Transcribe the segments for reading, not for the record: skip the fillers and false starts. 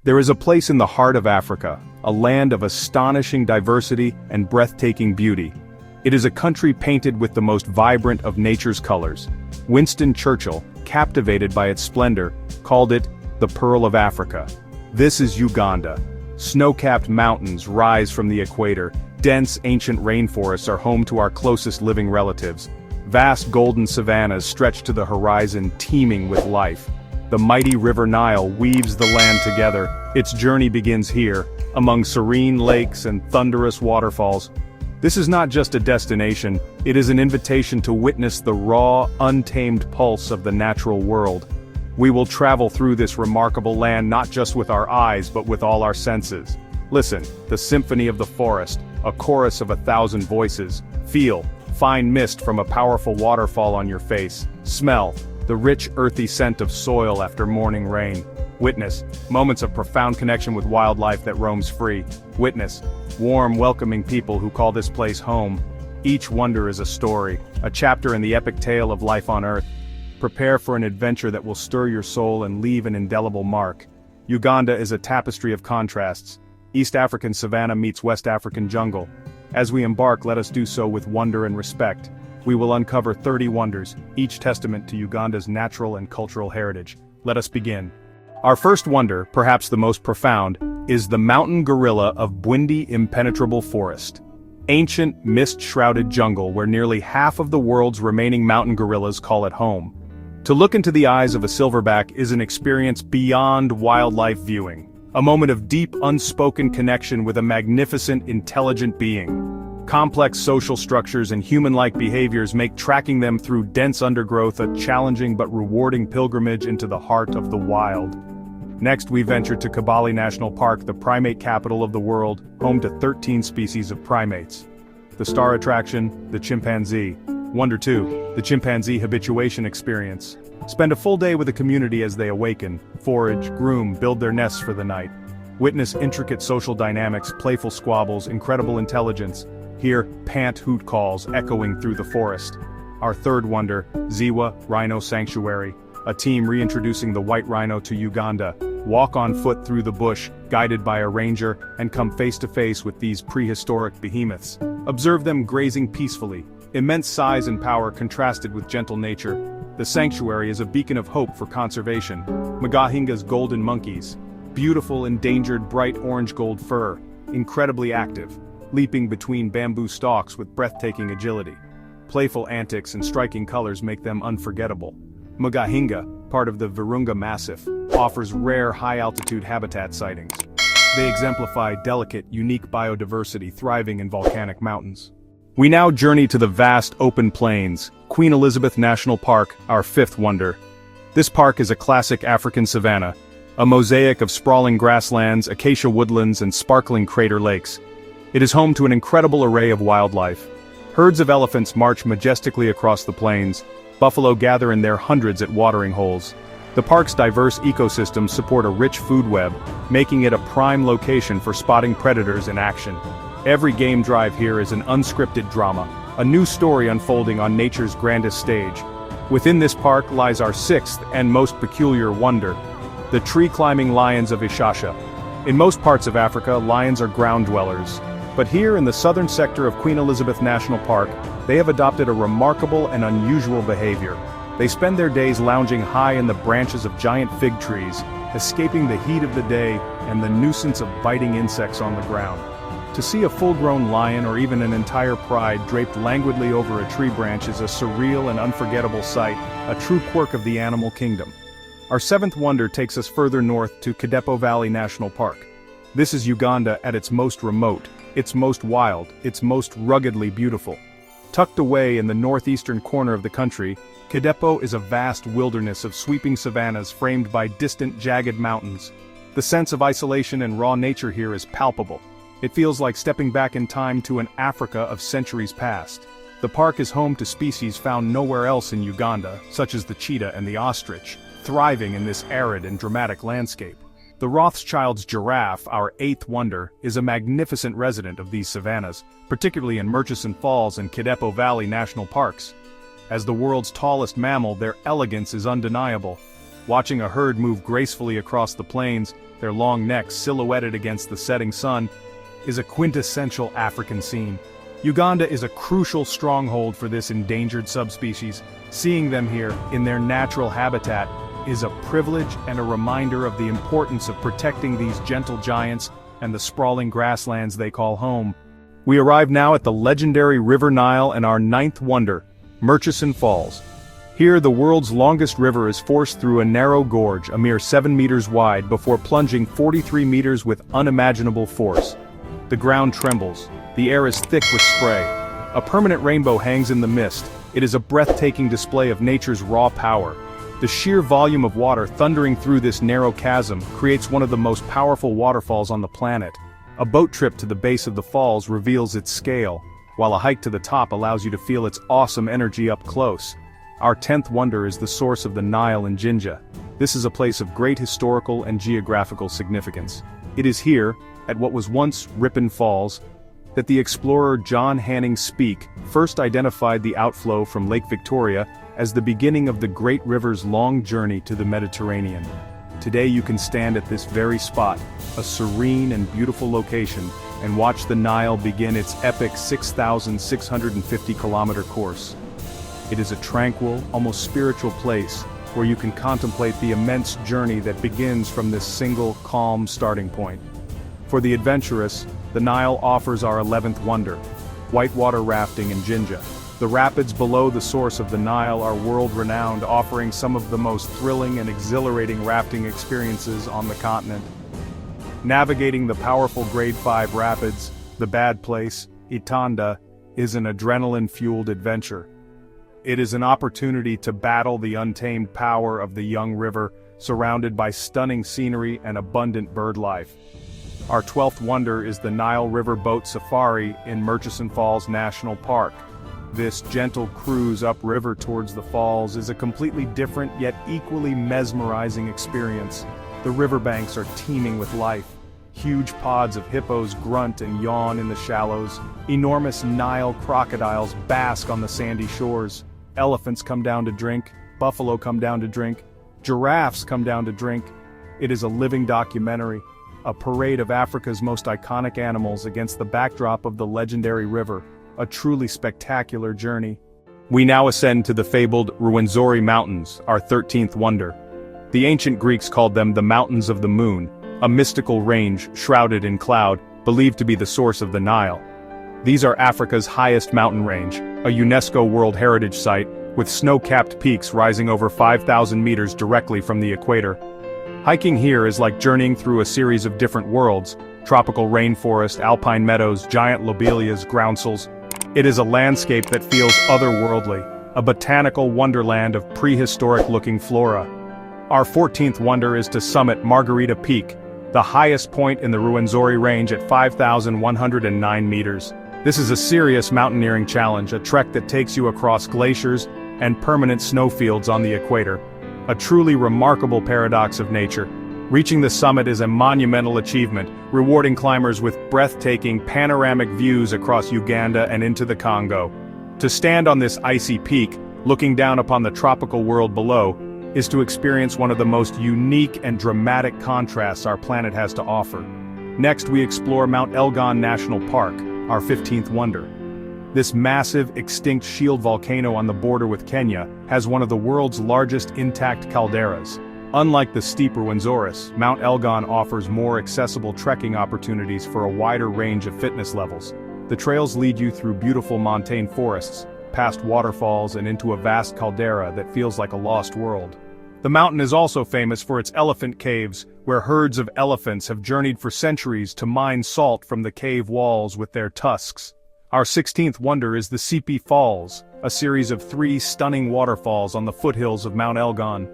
There is a place in the heart of Africa, a land of astonishing diversity and breathtaking beauty. It is a country painted with the most vibrant of nature's colors. Winston Churchill, captivated by its splendor, called it the Pearl of Africa. This is Uganda. Snow-capped mountains rise from the equator, dense ancient rainforests are home to our closest living relatives. Vast golden savannas stretch to the horizon, teeming with life. The mighty river Nile weaves the land together. Its journey begins here, among serene lakes and thunderous waterfalls. This is not just a destination, it is an invitation to witness the raw, untamed pulse of the natural world. We will travel through this remarkable land not just with our eyes but with all our senses. Listen, the symphony of the forest, a chorus of 1,000 voices. Feel, fine mist from a powerful waterfall on your face. Smell, the rich earthy scent of soil after morning rain. Witness, moments of profound connection with wildlife that roams free. Witness, warm, welcoming people who call this place home. Each wonder is a story, a chapter in the epic tale of life on Earth. Prepare for an adventure that will stir your soul and leave an indelible mark. Uganda is a tapestry of contrasts. East African savanna meets West African jungle. As we embark, let us do so with wonder and respect. We will uncover 30 wonders, each testament to Uganda's natural and cultural heritage. Let us begin. Our first wonder, perhaps the most profound, is the mountain gorilla of Bwindi impenetrable forest. Ancient, mist-shrouded jungle where nearly half of the world's remaining mountain gorillas call it home. To look into the eyes of a silverback is an experience beyond wildlife viewing. A moment of deep, unspoken connection with a magnificent, intelligent being. Complex social structures and human-like behaviors make tracking them through dense undergrowth a challenging but rewarding pilgrimage into the heart of the wild. Next, we venture to Kibale National Park, the primate capital of the world, home to 13 species of primates. The star attraction, the chimpanzee. Wonder 2, the chimpanzee habituation experience. Spend a full day with the community as they awaken, forage, groom, build their nests for the night. Witness intricate social dynamics, playful squabbles, incredible intelligence. Hear pant hoot calls echoing through the forest. Our third wonder, Ziwa Rhino Sanctuary. A team reintroducing the white rhino to Uganda. Walk on foot through the bush, guided by a ranger, and come face to face with these prehistoric behemoths. Observe them grazing peacefully. Immense size and power contrasted with gentle nature. The sanctuary is a beacon of hope for conservation. Magahinga's golden monkeys. Beautiful, endangered, bright orange-gold fur. Incredibly active. Leaping between bamboo stalks with breathtaking agility. Playful antics and striking colors make them unforgettable. Magahinga, part of the Virunga Massif, offers rare high-altitude habitat sightings. They exemplify delicate, unique biodiversity thriving in volcanic mountains. We now journey to the vast open plains, Queen Elizabeth National Park, our fifth wonder. This park is a classic African savanna, a mosaic of sprawling grasslands, acacia woodlands, and sparkling crater lakes. It is home to an incredible array of wildlife. Herds of elephants march majestically across the plains. Buffalo gather in their hundreds at watering holes. The park's diverse ecosystems support a rich food web, making it a prime location for spotting predators in action. Every game drive here is an unscripted drama, a new story unfolding on nature's grandest stage. Within this park lies our sixth and most peculiar wonder, the tree-climbing lions of Ssese. In most parts of Africa, lions are ground dwellers. But here in the southern sector of Queen Elizabeth National Park, they have adopted a remarkable and unusual behavior. They spend their days lounging high in the branches of giant fig trees, escaping the heat of the day and the nuisance of biting insects on the ground. To see a full-grown lion or even an entire pride draped languidly over a tree branch is a surreal and unforgettable sight, a true quirk of the animal kingdom. Our seventh wonder takes us further north to Kidepo Valley National Park. This is Uganda at its most remote, its most wild, its most ruggedly beautiful. Tucked away in the northeastern corner of the country, Kidepo is a vast wilderness of sweeping savannas framed by distant jagged mountains. The sense of isolation and raw nature here is palpable. It feels like stepping back in time to an Africa of centuries past. The park is home to species found nowhere else in Uganda, such as the cheetah and the ostrich, thriving in this arid and dramatic landscape. The Rothschild's giraffe, our eighth wonder, is a magnificent resident of these savannas, particularly in Murchison Falls and Kidepo Valley National Parks. As the world's tallest mammal, their elegance is undeniable. Watching a herd move gracefully across the plains, their long necks silhouetted against the setting sun, is a quintessential African scene. Uganda is a crucial stronghold for this endangered subspecies. Seeing them here, in their natural habitat, is a privilege and a reminder of the importance of protecting these gentle giants and the sprawling grasslands they call home. We arrive now at the legendary River Nile and our ninth wonder, Murchison Falls. Here, the world's longest river is forced through a narrow gorge, a mere 7 meters wide, before plunging 43 meters with unimaginable force. The ground trembles. The air is thick with spray. A permanent rainbow hangs in the mist. It is a breathtaking display of nature's raw power. The sheer volume of water thundering through this narrow chasm creates one of the most powerful waterfalls on the planet. A boat trip to the base of the falls reveals its scale, while a hike to the top allows you to feel its awesome energy up close. Our 10th wonder is the source of the Nile in Jinja. This is a place of great historical and geographical significance. It is here, at what was once Ripon Falls, that the explorer John Hanning Speke first identified the outflow from Lake Victoria as the beginning of the great river's long journey to the Mediterranean. Today you can stand at this very spot, a serene and beautiful location, and watch the Nile begin its epic 6,650-kilometer course. It is a tranquil, almost spiritual place, where you can contemplate the immense journey that begins from this single, calm starting point. For the adventurous, the Nile offers our 11th wonder, whitewater rafting in Jinja. The rapids below the source of the Nile are world-renowned, offering some of the most thrilling and exhilarating rafting experiences on the continent. Navigating the powerful Grade 5 rapids, the Bad Place, Itanda, is an adrenaline-fueled adventure. It is an opportunity to battle the untamed power of the young river, surrounded by stunning scenery and abundant bird life. Our 12th wonder is the Nile River Boat Safari in Murchison Falls National Park. This gentle cruise upriver towards the falls is a completely different yet equally mesmerizing experience. The riverbanks are teeming with life. Huge pods of hippos grunt and yawn in the shallows. Enormous Nile crocodiles bask on the sandy shores. Elephants come down to drink. Buffalo come down to drink. Giraffes come down to drink. It is a living documentary, a parade of Africa's most iconic animals against the backdrop of the legendary river, a truly spectacular journey. We now ascend to the fabled Rwenzori Mountains, our 13th wonder. The ancient Greeks called them the Mountains of the Moon, a mystical range shrouded in cloud, believed to be the source of the Nile. These are Africa's highest mountain range, a UNESCO World Heritage Site, with snow-capped peaks rising over 5,000 meters directly from the equator. Hiking here is like journeying through a series of different worlds: tropical rainforest, alpine meadows, giant lobelias, groundsels. It is a landscape that feels otherworldly, a botanical wonderland of prehistoric-looking flora. Our 14th wonder is to summit Margarita Peak, the highest point in the Rwenzori Range at 5,109 meters. This is a serious mountaineering challenge, a trek that takes you across glaciers and permanent snowfields on the equator. A truly remarkable paradox of nature. Reaching the summit is a monumental achievement, rewarding climbers with breathtaking panoramic views across Uganda and into the Congo. To stand on this icy peak, looking down upon the tropical world below, is to experience one of the most unique and dramatic contrasts our planet has to offer. Next, we explore Mount Elgon National Park, our 15th wonder. This massive, extinct shield volcano on the border with Kenya has one of the world's largest intact calderas. Unlike the steep Rwenzori, Mount Elgon offers more accessible trekking opportunities for a wider range of fitness levels. The trails lead you through beautiful montane forests, past waterfalls and into a vast caldera that feels like a lost world. The mountain is also famous for its elephant caves, where herds of elephants have journeyed for centuries to mine salt from the cave walls with their tusks. Our 16th wonder is the Sipi Falls, a series of 3 stunning waterfalls on the foothills of Mount Elgon.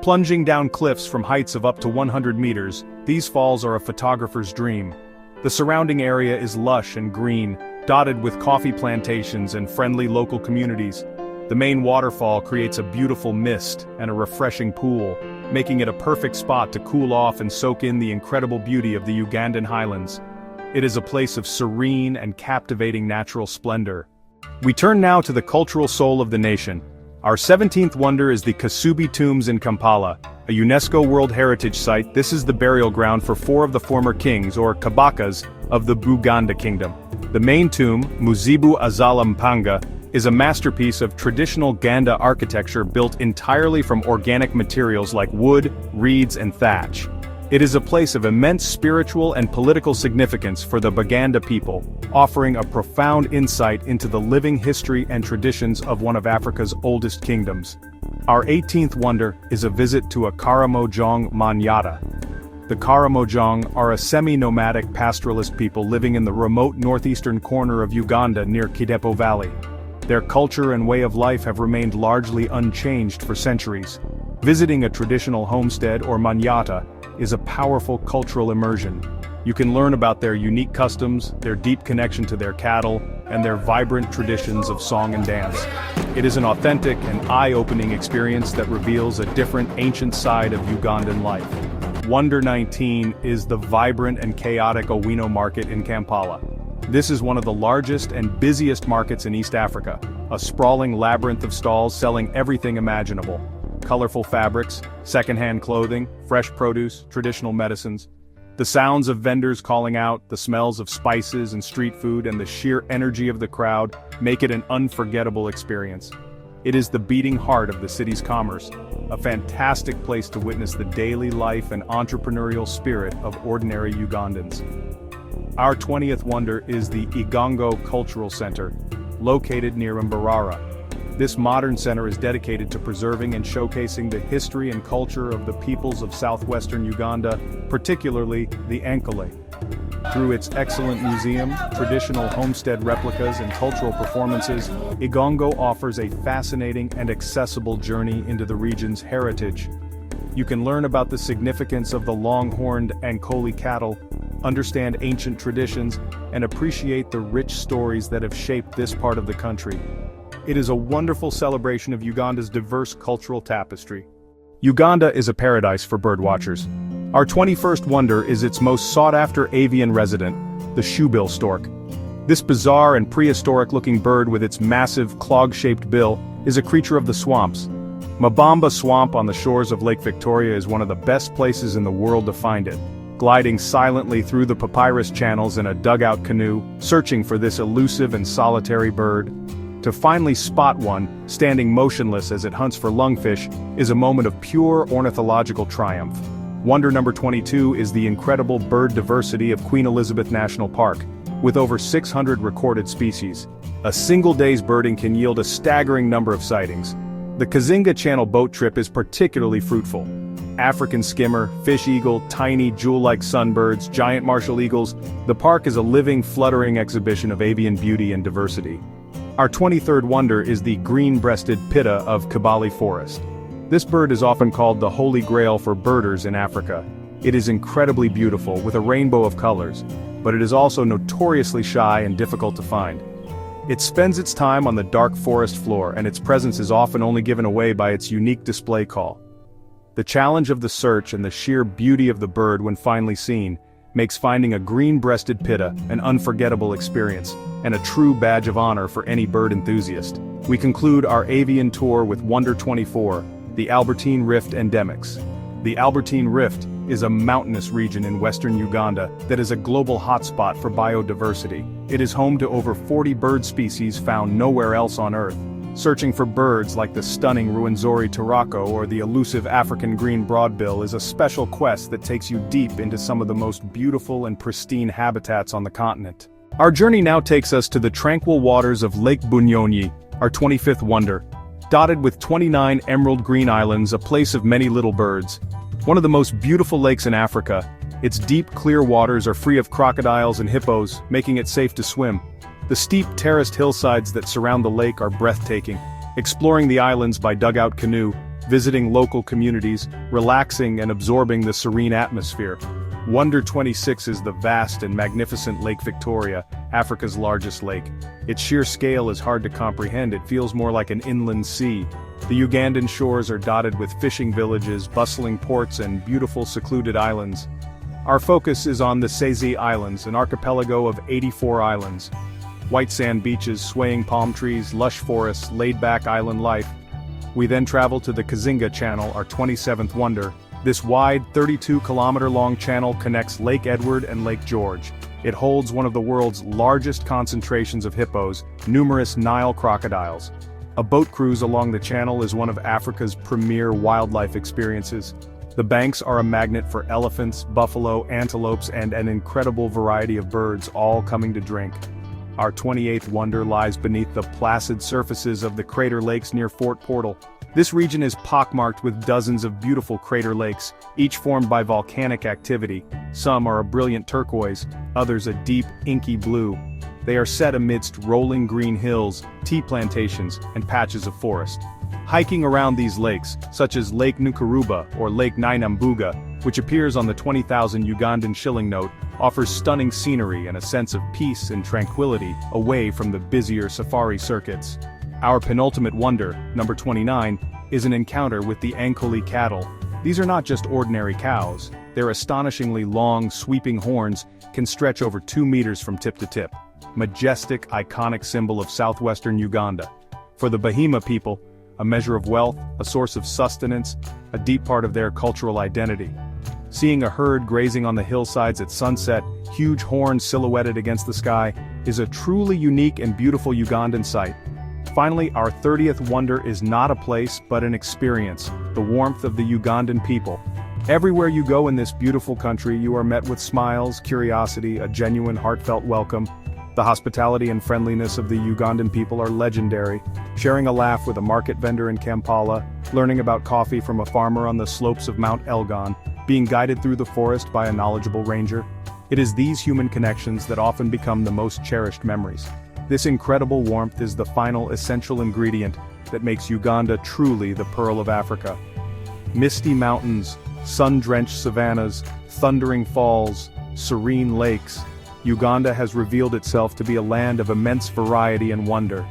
Plunging down cliffs from heights of up to 100 meters, these falls are a photographer's dream. The surrounding area is lush and green, dotted with coffee plantations and friendly local communities. The main waterfall creates a beautiful mist and a refreshing pool, making it a perfect spot to cool off and soak in the incredible beauty of the Ugandan highlands. It is a place of serene and captivating natural splendor. We turn now to the cultural soul of the nation. Our 17th wonder is the Kasubi tombs in Kampala, A UNESCO World Heritage Site, this is the burial ground for 4 of the former kings, or kabakas, of the Buganda kingdom. The main tomb, Muzibu Azala Mpanga, is a masterpiece of traditional Ganda architecture built entirely from organic materials like wood, reeds and thatch. It is a place of immense spiritual and political significance for the Baganda people, offering a profound insight into the living history and traditions of one of Africa's oldest kingdoms. Our 18th wonder is a visit to a Karamojong Manyata. The Karamojong are a semi-nomadic pastoralist people living in the remote northeastern corner of Uganda near Kidepo Valley. Their culture and way of life have remained largely unchanged for centuries. Visiting a traditional homestead or manyata is a powerful cultural immersion. You can learn about their unique customs, their deep connection to their cattle, and their vibrant traditions of song and dance. It is an authentic and eye-opening experience that reveals a different ancient side of Ugandan life. Wonder 19 is the vibrant and chaotic Owino market in Kampala. This is one of the largest and busiest markets in East Africa, a sprawling labyrinth of stalls selling everything imaginable. Colorful fabrics, secondhand clothing, fresh produce, traditional medicines. The sounds of vendors calling out, the smells of spices and street food, and the sheer energy of the crowd make it an unforgettable experience. It is the beating heart of the city's commerce, a fantastic place to witness the daily life and entrepreneurial spirit of ordinary Ugandans. Our 20th wonder is the Igongo Cultural Center, located near Mbarara. This modern center is dedicated to preserving and showcasing the history and culture of the peoples of southwestern Uganda, particularly the Ankole. Through its excellent museum, traditional homestead replicas and cultural performances, Igongo offers a fascinating and accessible journey into the region's heritage. You can learn about the significance of the long-horned Ankole cattle, understand ancient traditions, and appreciate the rich stories that have shaped this part of the country. It is a wonderful celebration of Uganda's diverse cultural tapestry. Uganda is a paradise for birdwatchers. Our 21st wonder is its most sought-after avian resident, the shoebill stork. This bizarre and prehistoric-looking bird with its massive, clog-shaped bill is a creature of the swamps. Mabamba Swamp on the shores of Lake Victoria is one of the best places in the world to find it, gliding silently through the papyrus channels in a dugout canoe, searching for this elusive and solitary bird. To finally spot one, standing motionless as it hunts for lungfish, is a moment of pure ornithological triumph. Wonder number 22 is the incredible bird diversity of Queen Elizabeth National Park, with over 600 recorded species. A single day's birding can yield a staggering number of sightings. The Kazinga Channel boat trip is particularly fruitful. African skimmer, fish eagle, tiny jewel-like sunbirds, giant martial eagles, the park is a living, fluttering exhibition of avian beauty and diversity. Our 23rd wonder is the green-breasted pitta of Kibale Forest. This bird is often called the holy grail for birders in Africa. It is incredibly beautiful, with a rainbow of colors, but it is also notoriously shy and difficult to find. It spends its time on the dark forest floor, and its presence is often only given away by its unique display call. The challenge of the search and the sheer beauty of the bird when finally seen makes finding a green-breasted pitta an unforgettable experience, and a true badge of honor for any bird enthusiast. We conclude our avian tour with Wonder 24, the Albertine Rift endemics. The Albertine Rift is a mountainous region in western Uganda that is a global hotspot for biodiversity. It is home to over 40 bird species found nowhere else on Earth. Searching for birds like the stunning Rwenzori turako or the elusive African green broadbill is a special quest that takes you deep into some of the most beautiful and pristine habitats on the continent. Our journey now takes us to the tranquil waters of Lake Bunyonyi, our 25th wonder. Dotted with 29 emerald green islands, a place of many little birds. One of the most beautiful lakes in Africa, its deep, clear waters are free of crocodiles and hippos, making it safe to swim. The steep, terraced hillsides that surround the lake are breathtaking. Exploring the islands by dugout canoe, visiting local communities, relaxing and absorbing the serene atmosphere. Wonder 26 is the vast and magnificent Lake Victoria, Africa's largest lake. Its sheer scale is hard to comprehend. It feels more like an inland sea. The Ugandan shores are dotted with fishing villages, bustling ports, and beautiful secluded islands. Our focus is on the Ssese Islands, an archipelago of 84 islands. White sand beaches, swaying palm trees, lush forests, laid-back island life. We then travel to the Kazinga Channel, our 27th wonder. This wide, 32-kilometer-long channel connects Lake Edward and Lake George. It holds one of the world's largest concentrations of hippos, numerous Nile crocodiles. A boat cruise along the channel is one of Africa's premier wildlife experiences. The banks are a magnet for elephants, buffalo, antelopes, and an incredible variety of birds all coming to drink. Our 28th wonder lies beneath the placid surfaces of the crater lakes near Fort Portal. This region is pockmarked with dozens of beautiful crater lakes, each formed by volcanic activity. Some are a brilliant turquoise, others a deep, inky blue. They are set amidst rolling green hills, tea plantations, and patches of forest. Hiking around these lakes, such as Lake Nukuruba or Lake Nainambuga, which appears on the 20,000 Ugandan shilling note, offers stunning scenery and a sense of peace and tranquility away from the busier safari circuits. Our penultimate wonder, number 29, is an encounter with the Ankole cattle. These are not just ordinary cows. Their astonishingly long, sweeping horns can stretch over 2 meters from tip to tip. Majestic, iconic symbol of southwestern Uganda. For the Bahima people, a measure of wealth, a source of sustenance, a deep part of their cultural identity. Seeing a herd grazing on the hillsides at sunset, huge horns silhouetted against the sky, is a truly unique and beautiful Ugandan sight. Finally, our 30th wonder is not a place but an experience, the warmth of the Ugandan people. Everywhere you go in this beautiful country, you are met with smiles, curiosity, a genuine heartfelt welcome. The hospitality and friendliness of the Ugandan people are legendary. Sharing a laugh with a market vendor in Kampala, learning about coffee from a farmer on the slopes of Mount Elgon, being guided through the forest by a knowledgeable ranger. It is these human connections that often become the most cherished memories. This incredible warmth is the final essential ingredient that makes Uganda truly the Pearl of Africa. Misty mountains, sun-drenched savannas, thundering falls, serene lakes. Uganda has revealed itself to be a land of immense variety and wonder.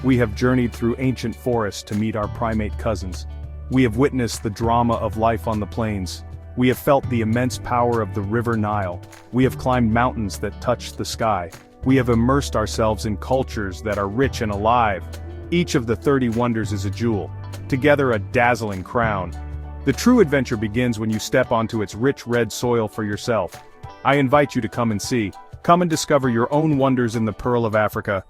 We have journeyed through ancient forests to meet our primate cousins. We have witnessed the drama of life on the plains. We have felt the immense power of the river Nile. We have climbed mountains that touch the sky. We have immersed ourselves in cultures that are rich and alive. Each of the 30 wonders is a jewel, together a dazzling crown. The true adventure begins when you step onto its rich red soil for yourself. I invite you to come and see. Come and discover your own wonders in the Pearl of Africa.